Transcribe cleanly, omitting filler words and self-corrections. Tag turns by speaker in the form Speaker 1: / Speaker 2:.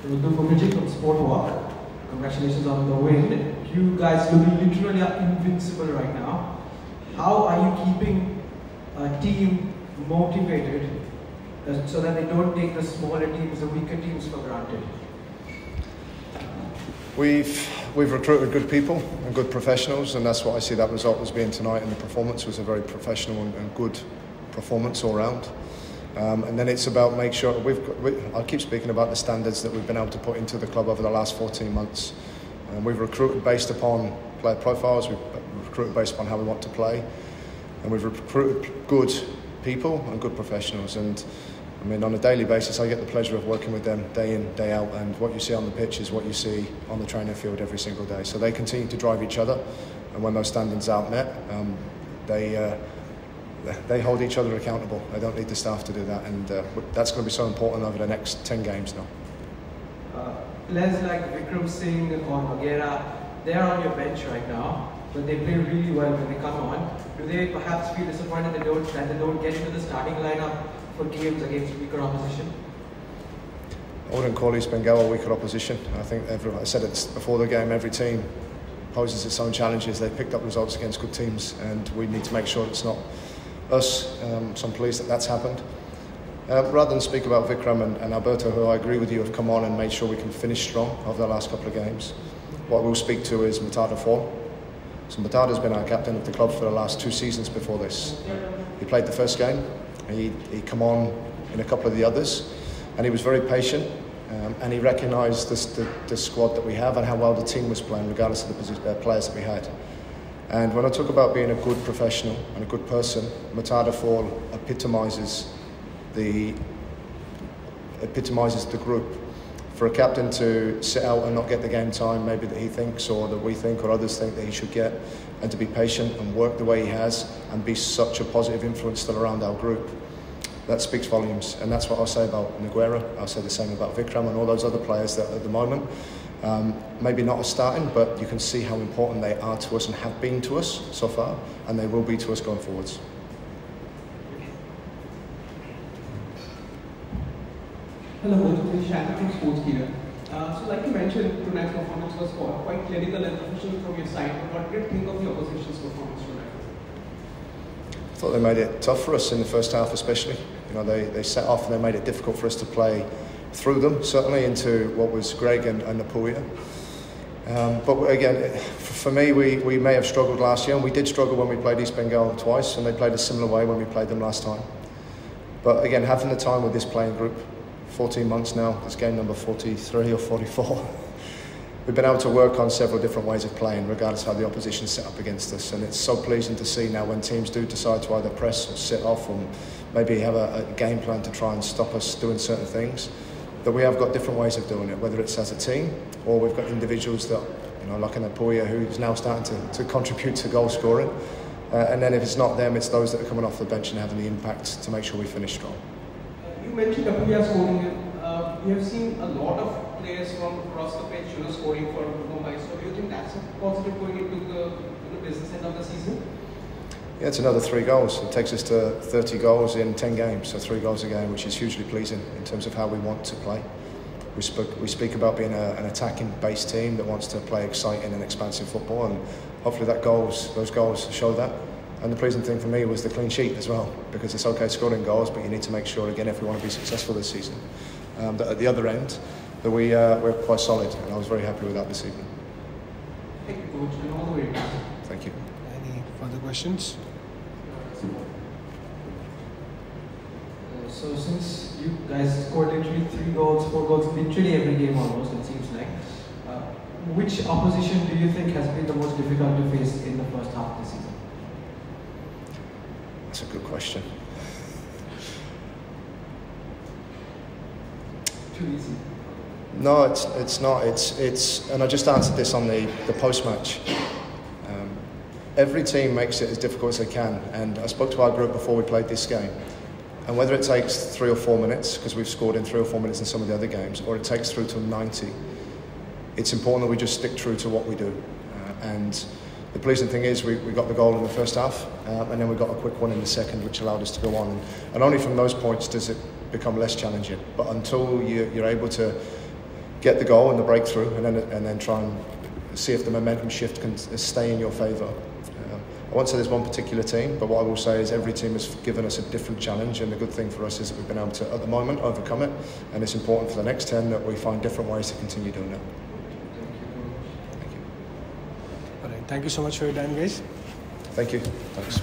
Speaker 1: From Sport Walk. Congratulations on the win. You guys literally are invincible right now. How are you keeping a team motivated so that they don't take the smaller teams, the weaker teams for granted?
Speaker 2: We've recruited good people and good professionals, and that's what I see that result as being tonight. And the performance was a very professional and good performance all round. And then it's about make sure I keep speaking about the standards that we've been able to put into the club over the last 14 months. We've recruited based upon player profiles, we've recruited based upon how we want to play, and we've recruited good people and good professionals. And I mean, on a daily basis, I get the pleasure of working with them day in, day out, and what you see on the pitch is what you see on the training field every single day. So they continue to drive each other, and when those standards aren't met, they hold each other accountable. They don't need the staff to do that, and that's going to be so important over the next 10 games now.
Speaker 1: Players like Vikram Singh or Magera, they're on your bench right now, but they play really well when they come on. Do they perhaps feel disappointed that they don't get into the starting lineup for games against weaker opposition?
Speaker 2: I wouldn't call East Bengal a weaker opposition. I think I said it before the game, every team poses its own challenges. They picked up results against good teams, and we need to make sure it's not us. So I'm pleased that that's happened. Rather than speak about Vikram and Alberto, who I agree with you have come on and made sure we can finish strong over the last couple of games, what we'll speak to is Mutada Fall. So Mutada's been our captain of the club for the last 2 seasons before this. He played the first game, he come on in a couple of the others, and he was very patient, and he recognised the squad that we have and how well the team was playing regardless of the players that we had. And when I talk about being a good professional and a good person, Mutada Fall epitomises the group. For a captain to sit out and not get the game time maybe that he thinks or that we think or others think that he should get, and to be patient and work the way he has and be such a positive influence still around our group, that speaks volumes. And that's what I'll say about Nogueira. I'll say the same about Vikram and all those other players that at the moment maybe not as starting, but you can see how important they are to us and have been to us so far, and they will be to us going forwards.
Speaker 3: Hello, this is Shanti from Sports Gear. So like you mentioned, tonight's performance was quite clinical and professional from your side, but what did you think of the opposition's performance tonight?
Speaker 2: I thought they made it tough for us in the first half especially. You know, they set off and they made it difficult for us to play through them, certainly into what was Greg and Napuia. But again, for me, we may have struggled last year, and we did struggle when we played East Bengal twice, and they played a similar way when we played them last time. But again, having the time with this playing group, 14 months now, it's game number 43 or 44. We've been able to work on several different ways of playing, regardless of how the opposition set up against us. And it's so pleasing to see now when teams do decide to either press or sit off or maybe have a game plan to try and stop us doing certain things, that we have got different ways of doing it, whether it's as a team or we've got individuals that, you know, like Napuia, who's now starting to contribute to goal scoring. And then if it's not them, it's those that are coming off the bench and having the impact to make sure we finish strong.
Speaker 3: You mentioned Napuia scoring. We have seen a lot of players from across the pitch, scoring for Mumbai. So do you think that's a positive going into the business end of the season?
Speaker 2: Yeah, it's another 3 goals. It takes us to 30 goals in 10 games, so 3 goals a game, which is hugely pleasing in terms of how we want to play. We speak about being an attacking-based team that wants to play exciting and expansive football, and hopefully those goals show that. And the pleasing thing for me was the clean sheet as well, because it's okay scoring goals, but you need to make sure, again, if we want to be successful this season, that at the other end, that we're quite solid, and I was very happy with that this evening.
Speaker 3: Thank you, Coach, and all the way.
Speaker 2: Thank you.
Speaker 4: Any further questions?
Speaker 1: So since you guys scored literally 3 goals, 4 goals, literally every game almost, it seems like, which opposition do you think has been the most difficult to face in the first half of the season?
Speaker 2: That's a good question.
Speaker 1: Too easy.
Speaker 2: No, it's not. It's and I just answered this on the post-match. Every team makes it as difficult as they can, and I spoke to our group before we played this game. And whether it takes 3 or 4 minutes, because we've scored in 3 or 4 minutes in some of the other games, or it takes through to 90, it's important that we just stick true to what we do. And the pleasing thing is we got the goal in the first half, and then we got a quick one in the second, which allowed us to go on. And only from those points does it become less challenging. But until you're able to get the goal and the breakthrough, and then try and see if the momentum shift can stay in your favour. I won't say there's one particular team, but what I will say is every team has given us a different challenge, and the good thing for us is that we've been able to, at the moment, overcome it, and it's important for the next 10 that we find different ways to continue doing that.
Speaker 4: All right. Thank you so much for your time, guys.
Speaker 2: Thank you. Thanks.